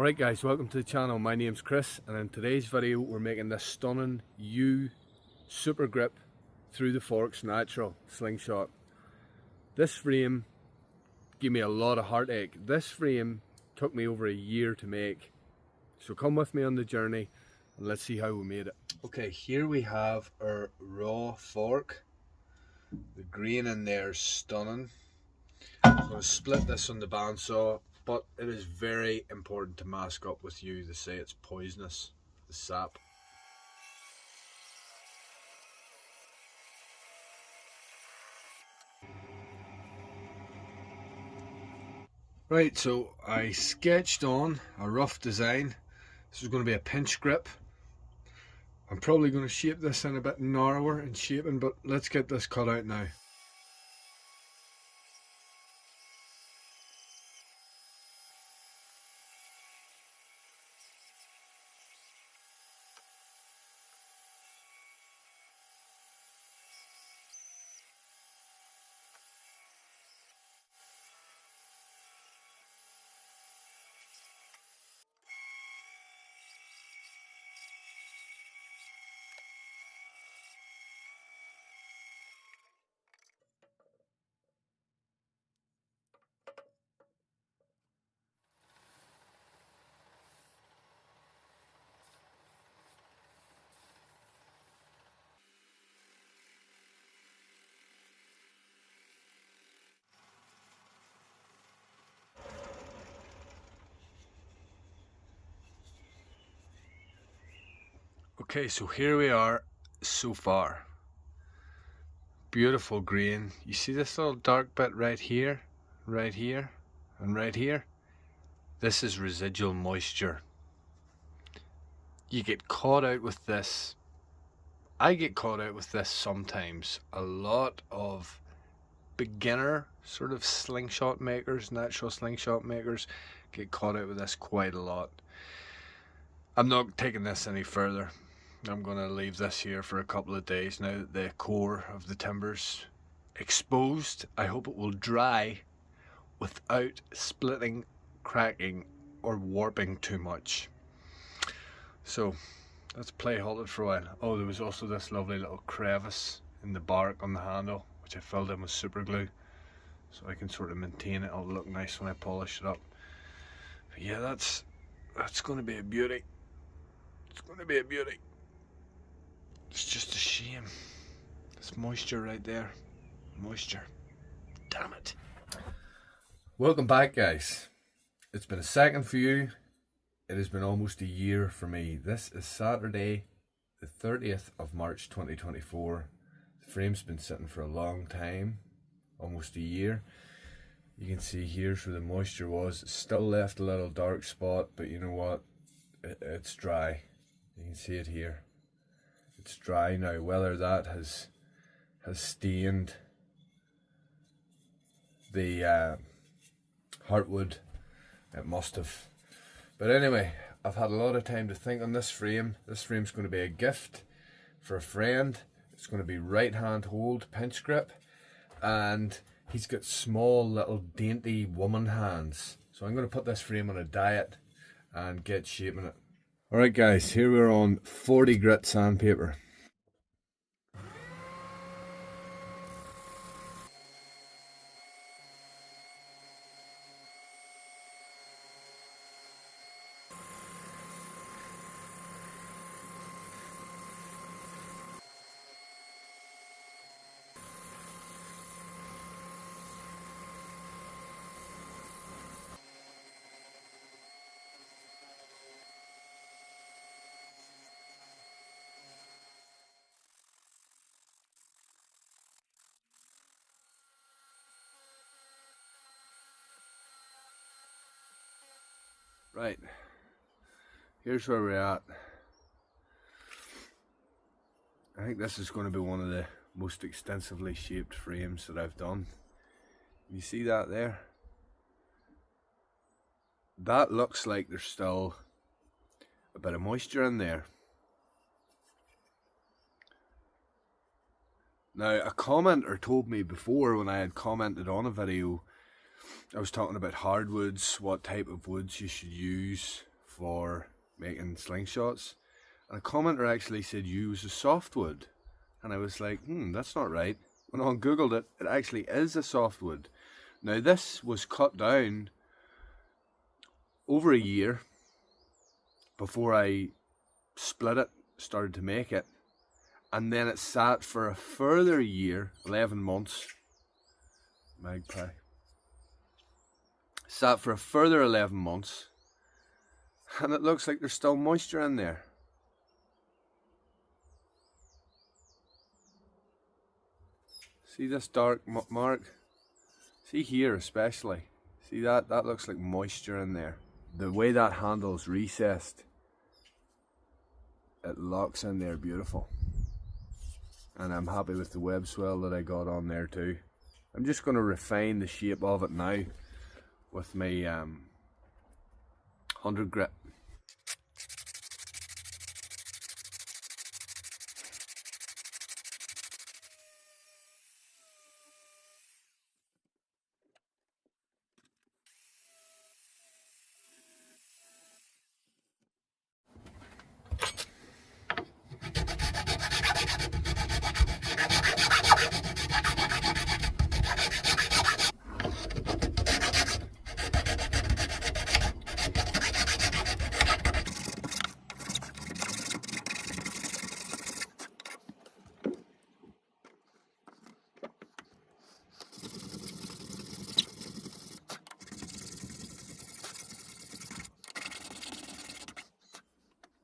Alright guys, welcome to the channel. My name's Chris, and in today's video we're making this stunning U Super Grip Through the Forks Natural Slingshot. This frame gave me a lot of heartache. This frame took me over a year to make. So come with me on the journey and let's see how we made it. Okay, here we have our raw fork. The grain in there is stunning. I'm going to split this on the bandsaw, but it is very important to mask up with you. They say it's poisonous, the sap. Right, so I sketched on a rough design. This is going to be a pinch grip. I'm probably going to shape this in a bit narrower in shaping, but let's get this cut out now. Okay, so here we are so far. Beautiful grain. You see this little dark bit right here, and right here? This is residual moisture. You get caught out with this. I get caught out with this sometimes. A lot of beginner sort of slingshot makers, natural slingshot makers, get caught out with this quite a lot. I'm not taking this any further. I'm going to leave this here for a couple of days now that the core of the timber's exposed. I hope it will dry without splitting, cracking or warping too much. So let's play hold it for a while. Oh, there was also this lovely little crevice in the bark on the handle, which I filled in with super glue so I can sort of maintain it. It'll look nice when I polish it up. But yeah, that's going to be a beauty. It's going to be a beauty. It's just a shame. There's moisture right there. Moisture. Damn it. Welcome back, guys. It's been a second for you. It has been almost a year for me. This is Saturday, the 30th of March 2024. The frame's been sitting for a long time. Almost a year. You can see here's where the moisture was. It's still left a little dark spot, but you know what? It's dry. You can see it here. It's dry now. Whether that has stained the heartwood, it must have. But anyway, I've had a lot of time to think on this frame. This frame's going to be a gift for a friend. It's going to be right hand hold pinch grip, and he's got small little dainty woman hands. So I'm going to put this frame on a diet and get shaping it. Alright guys, here we're on 40 grit sandpaper. Right, here's where we're at. I think this is going to be one of the most extensively shaped frames that I've done. You see that there? That looks like there's still a bit of moisture in there. Now, a commenter told me before when I had commented on a video, I was talking about hardwoods, what type of woods you should use for making slingshots, and a commenter actually said use a softwood, and I was like, that's not right. When I googled it, it actually is a softwood. Now this was cut down over a year before I split it, started to make it, and then it sat for a further year, 11 months. Magpie. Sat for a further 11 months, and it looks like there's still moisture in there. See this dark mark? See here especially. See that? That looks like moisture in there. The way that handle's recessed, it locks in there beautiful. And I'm happy with the web swell that I got on there too. I'm just going to refine the shape of it now with my 100 grit.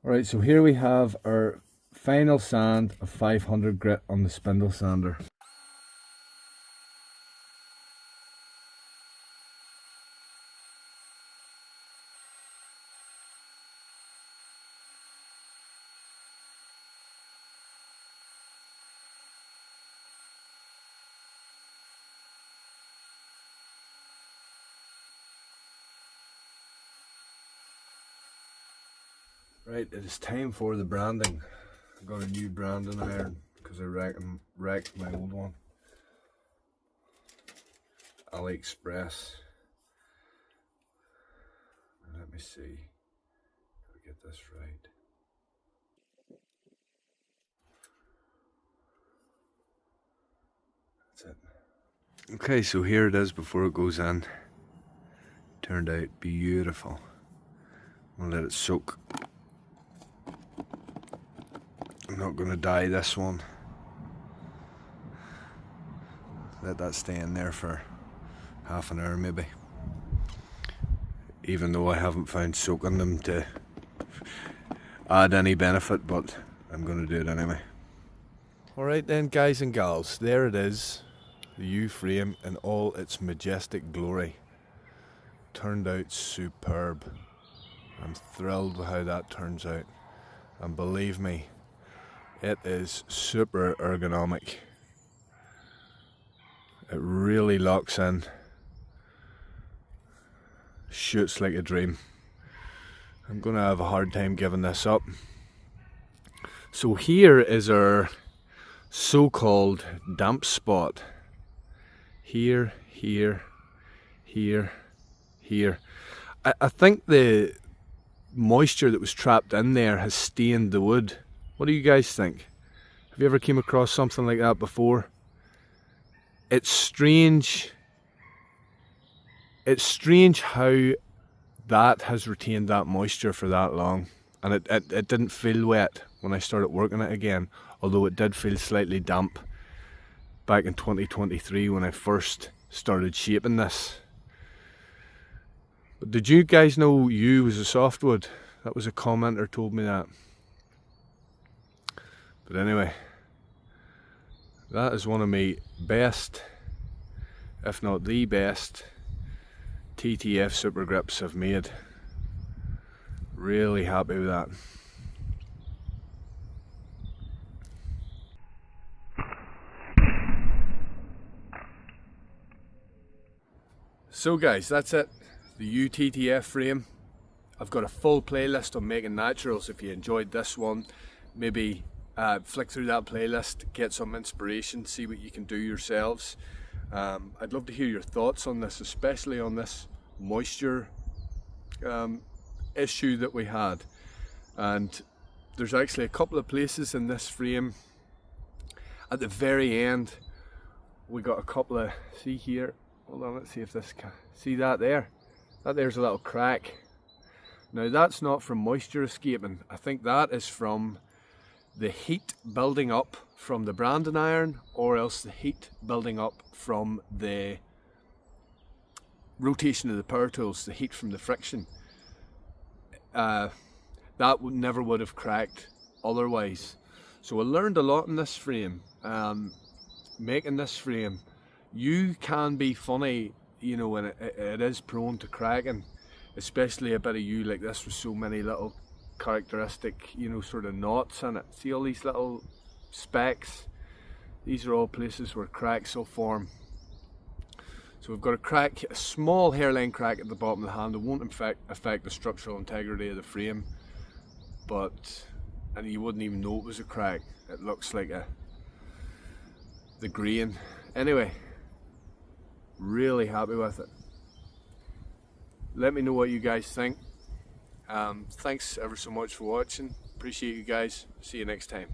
Alright, so here we have our final sand of 500 grit on the spindle sander. Right, it is time for the branding. I got a new branding iron because I wrecked my old one. AliExpress. Let me see. Gotta get this right. That's it. Okay, so here it is before it goes in. Turned out beautiful. I'll let it soak. I'm not going to dye this one. Let that stay in there for half an hour maybe. Even though I haven't found soaking them to add any benefit, but I'm going to do it anyway. Alright then guys and gals, there it is. The U-frame in all its majestic glory. Turned out superb. I'm thrilled with how that turns out. And believe me, it is super ergonomic. It really locks in. Shoots like a dream. I'm going to have a hard time giving this up. So here is our so-called damp spot. Here, here, here, here. I think the moisture that was trapped in there has stained the wood. What do you guys think? Have you ever came across something like that before? It's strange. It's strange how that has retained that moisture for that long. And it didn't feel wet when I started working it again. Although it did feel slightly damp back in 2023 when I first started shaping this. But did you guys know yew was a softwood? That was a commenter told me that. But anyway, that is one of my best, if not the best, TTF super grips I've made. Really happy with that. So guys, that's it. The UTTF frame. I've got a full playlist on making naturals. If you enjoyed this one, maybe flick through that playlist, get some inspiration, see what you can do yourselves. I'd love to hear your thoughts on this, especially on this moisture issue that we had. And there's actually a couple of places in this frame at the very end. We got a couple of, see here, hold on, let's see if this can, see that there? That there's a little crack. Now that's not from moisture escaping. I think that is from the heat building up from the branding iron, or else the heat building up from the rotation of the power tools, the heat from the friction. That never would have cracked otherwise. So I learned a lot in this frame, making this frame. You can be funny, you know, when it is prone to cracking, especially a bit of U like this with so many little characteristic, you know, sort of knots in it. See all these little specks? These are all places where cracks will form. So we've got a crack, a small hairline crack at the bottom of the hand. It won't affect the structural integrity of the frame, and you wouldn't even know it was a crack. It looks like the grain. Anyway, really happy with it. Let me know what you guys think. Thanks ever so much for watching. Appreciate you guys. See you next time.